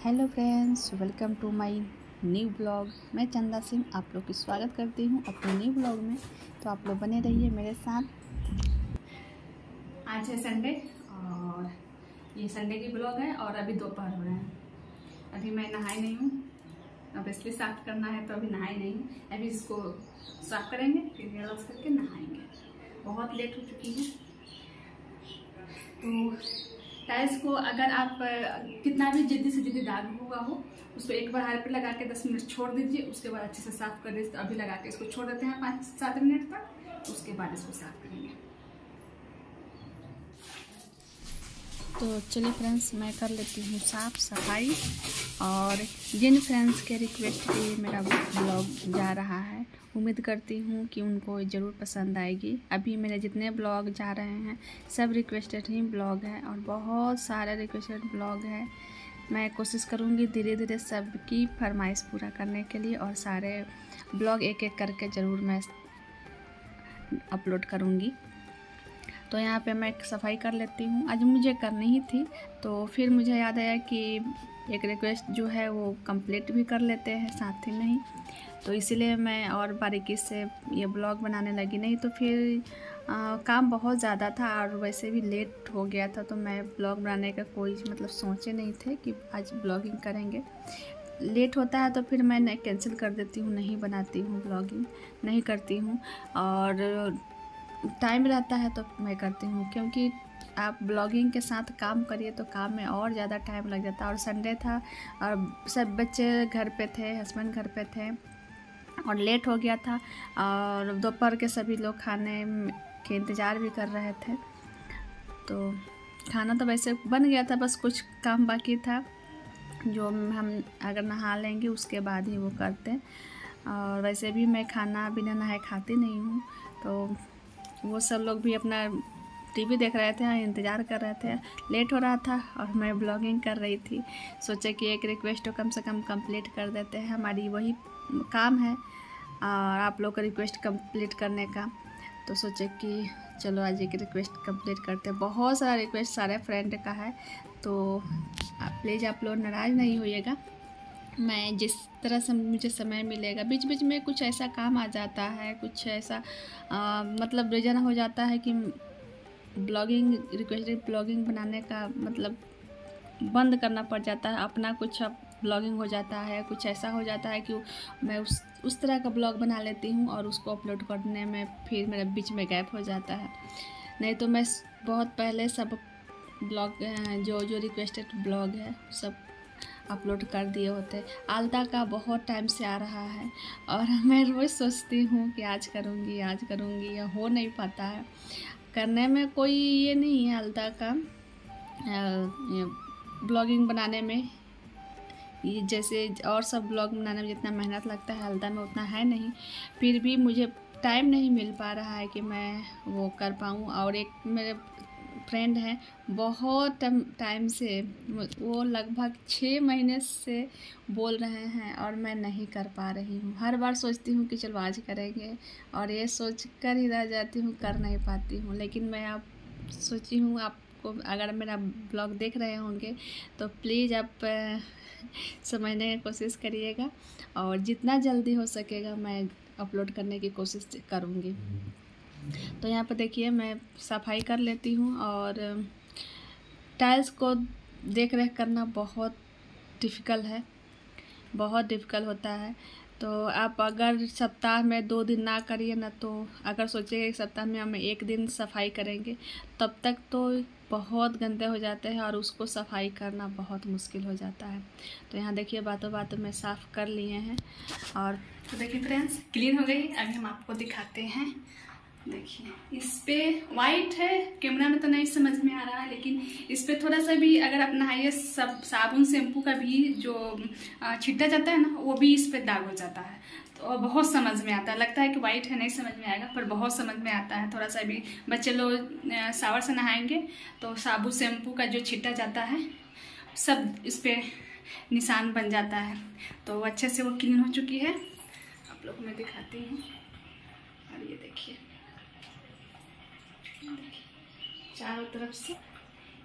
Hello friends, welcome to my new blog. मैं चंदा सिंह आप लोग की स्वागत करती हूँ अपने न्यू ब्लॉग में। तो आप लोग बने रहिए मेरे साथ। आज है संडे और ये संडे की ब्लॉग है और अभी दोपहर हो रहे हैं। अभी मैं नहाई नहीं हूँ, अब इसलिए साफ करना है तो अभी नहाई नहीं हूँ। अभी इसको साफ करेंगे, फिर हेयर वॉश करके नहाएंगे। बहुत लेट हो चुकी है। तो टाइल्स को अगर आप कितना भी जल्दी से जल्दी दाग हुआ हो, उसको एक बार हाथ पे लगा के 10 मिनट छोड़ दीजिए। उसके बाद अच्छे से साफ कर दीजिए। तो अभी लगा के इसको छोड़ देते हैं 5-7 मिनट तक, उसके बाद इसको साफ करेंगे। तो चलिए फ्रेंड्स, मैं कर लेती हूँ साफ सफाई। और जिन फ्रेंड्स के रिक्वेस्ट पे मेरा ब्लॉग जा रहा है, उम्मीद करती हूँ कि उनको ज़रूर पसंद आएगी। अभी मेरे जितने ब्लॉग जा रहे हैं सब रिक्वेस्टेड ही ब्लॉग है और बहुत सारे रिक्वेस्टेड ब्लॉग है। मैं कोशिश करूँगी धीरे धीरे सबकी फरमाइश पूरा करने के लिए, और सारे ब्लॉग एक एक करके ज़रूर मैं अपलोड करूँगी। तो यहाँ पे मैं सफाई कर लेती हूँ। आज मुझे करनी ही थी, तो फिर मुझे याद आया कि एक रिक्वेस्ट जो है वो कंप्लीट भी कर लेते हैं साथ ही में ही। तो इसीलिए मैं और बारीकी से ये ब्लॉग बनाने लगी। नहीं तो फिर काम बहुत ज़्यादा था और वैसे भी लेट हो गया था, तो मैं ब्लॉग बनाने का कोई मतलब सोचे नहीं थे कि आज ब्लॉगिंग करेंगे। लेट होता है तो फिर मैं कैंसिल कर देती हूँ, नहीं बनाती हूँ ब्लॉगिंग, नहीं करती हूँ। और टाइम रहता है तो मैं करती हूँ, क्योंकि आप ब्लॉगिंग के साथ काम करिए तो काम में और ज़्यादा टाइम लग जाता है। और संडे था और सब बच्चे घर पे थे, हस्बैंड घर पे थे और लेट हो गया था। और दोपहर के सभी लोग खाने के इंतज़ार भी कर रहे थे। तो खाना तो वैसे बन गया था, बस कुछ काम बाकी था जो हम अगर नहा लेंगे उसके बाद ही वो करते। और वैसे भी मैं खाना बिना नहाए खाती नहीं हूँ। तो वो सब लोग भी अपना टीवी देख रहे थे, इंतज़ार कर रहे थे। लेट हो रहा था और मैं ब्लॉगिंग कर रही थी। सोचे कि एक रिक्वेस्ट कम से कम कंप्लीट कर देते हैं, हमारी वही काम है और आप लोग का रिक्वेस्ट कंप्लीट करने का। तो सोचे कि चलो आज एक रिक्वेस्ट कंप्लीट करते हैं। बहुत सारा रिक्वेस्ट सारे फ्रेंड का है, तो प्लीज़ आप लोग नाराज़ नहीं होइएगा। मैं जिस तरह से मुझे समय मिलेगा, बीच बीच में कुछ ऐसा काम आ जाता है, कुछ ऐसा मतलब रीज़न हो जाता है कि ब्लॉगिंग रिक्वेस्टेड ब्लॉगिंग बनाने का मतलब बंद करना पड़ जाता है। अपना कुछ अब ब्लॉगिंग हो जाता है, कुछ ऐसा हो जाता है कि मैं उस तरह का ब्लॉग बना लेती हूँ और उसको अपलोड करने में फिर मेरा बीच में गैप हो जाता है। नहीं तो मैं बहुत पहले सब ब्लॉग जो रिक्वेस्टेड ब्लॉग है सब अपलोड कर दिए होते। आलता का बहुत टाइम से आ रहा है और मैं रोज़ सोचती हूँ कि आज करूँगी आज करूँगी, या हो नहीं पाता है। करने में कोई ये नहीं है आलता का ब्लॉगिंग बनाने में, ये जैसे और सब ब्लॉग बनाने में जितना मेहनत लगता है आलता में उतना है नहीं। फिर भी मुझे टाइम नहीं मिल पा रहा है कि मैं वो कर पाऊँ। और एक मेरे फ्रेंड हैं, बहुत टाइम से, वो लगभग 6 महीने से बोल रहे हैं और मैं नहीं कर पा रही हूँ। हर बार सोचती हूँ कि चलो आज करेंगे और ये सोच कर ही रह जाती हूँ, कर नहीं पाती हूँ। लेकिन मैं अब सोची हूँ, आपको अगर मेरा ब्लॉग देख रहे होंगे तो प्लीज़ आप समझने की कोशिश करिएगा और जितना जल्दी हो सकेगा मैं अपलोड करने की कोशिश करूँगी। तो यहाँ पर देखिए मैं सफाई कर लेती हूँ। और टाइल्स को देख रेख करना बहुत डिफ़िकल्ट है, बहुत डिफ़िकल्ट होता है। तो आप अगर सप्ताह में 2 दिन ना करिए ना, तो अगर सोचिए एक सप्ताह में हम 1 दिन सफाई करेंगे तब तक तो बहुत गंदे हो जाते हैं और उसको सफाई करना बहुत मुश्किल हो जाता है। तो यहाँ देखिए बातों बातों में साफ़ कर लिए हैं। और तो देखिए फ्रेंड्स, क्लीन हो गई। अभी हम आपको दिखाते हैं। देखिए इस पे वाइट है, कैमरा में तो नहीं समझ में आ रहा है, लेकिन इस पे थोड़ा सा भी अगर आप नहाइए सब साबुन शैम्पू का भी जो छिट्टा जाता है ना, वो भी इस पे दाग हो जाता है। तो बहुत समझ में आता है, लगता है कि वाइट है नहीं समझ में आएगा, पर बहुत समझ में आता है। थोड़ा सा भी बच्चे लोग शावर से नहाएंगे तो साबुन शैम्पू का जो छिट्टा जाता है सब इस पे निशान बन जाता है। तो अच्छे से वो क्लीन हो चुकी है, आप लोग मैं दिखाती हूँ। और ये देखिए चारों तरफ से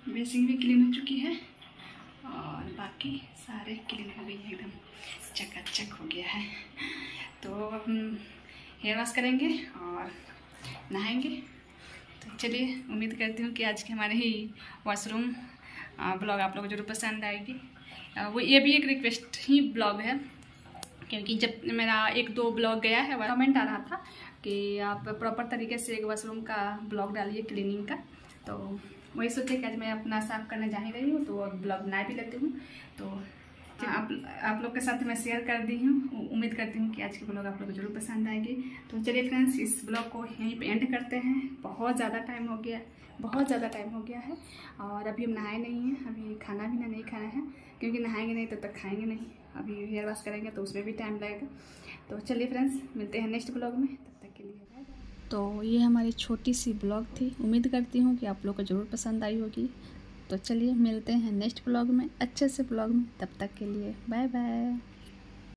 बेसिंग भी क्लीन हो चुकी है और बाकी सारे क्लीन हो गई है, एकदम चकाचक हो गया है। तो अब हम हेयर वॉश करेंगे और नहाएंगे। तो चलिए, उम्मीद करती हूँ कि आज के हमारे ही वॉशरूम ब्लॉग आप लोगों को जरूर पसंद आएगी। वो ये भी एक रिक्वेस्ट ही ब्लॉग है, क्योंकि जब मेरा 1-2 ब्लॉग गया है कमेंट आ रहा था कि आप प्रॉपर तरीके से एक वॉशरूम का ब्लॉग डालिए क्लीनिंग का। तो वही सोचे कि आज मैं अपना साफ़ करने जा ही रही हूँ, तो ब्लॉग बना भी लेती हूँ। तो आप लोग के साथ मैं शेयर कर दी हूँ। उम्मीद करती हूँ कि आज की ब्लॉग आप लोग को जरूर पसंद आएगी। तो चलिए फ्रेंड्स, इस ब्लॉग को यहीं पे एंड करते हैं। बहुत ज़्यादा टाइम हो गया है और अभी हम नहाए नहीं हैं। अभी खाना भी नहीं खाना है, क्योंकि नहाएंगे नहीं तब तक खाएंगे नहीं। अभी हेयर वॉश करेंगे तो उसमें भी टाइम लगेगा। तो चलिए फ्रेंड्स, मिलते हैं नेक्स्ट ब्लॉग में, तब तक के लिए बाय बाय। तो ये हमारी छोटी सी ब्लॉग थी। उम्मीद करती हूँ कि आप लोग को ज़रूर पसंद आई होगी। तो चलिए मिलते हैं नेक्स्ट ब्लॉग में, अच्छे से ब्लॉग में। तब तक के लिए बाय बाय।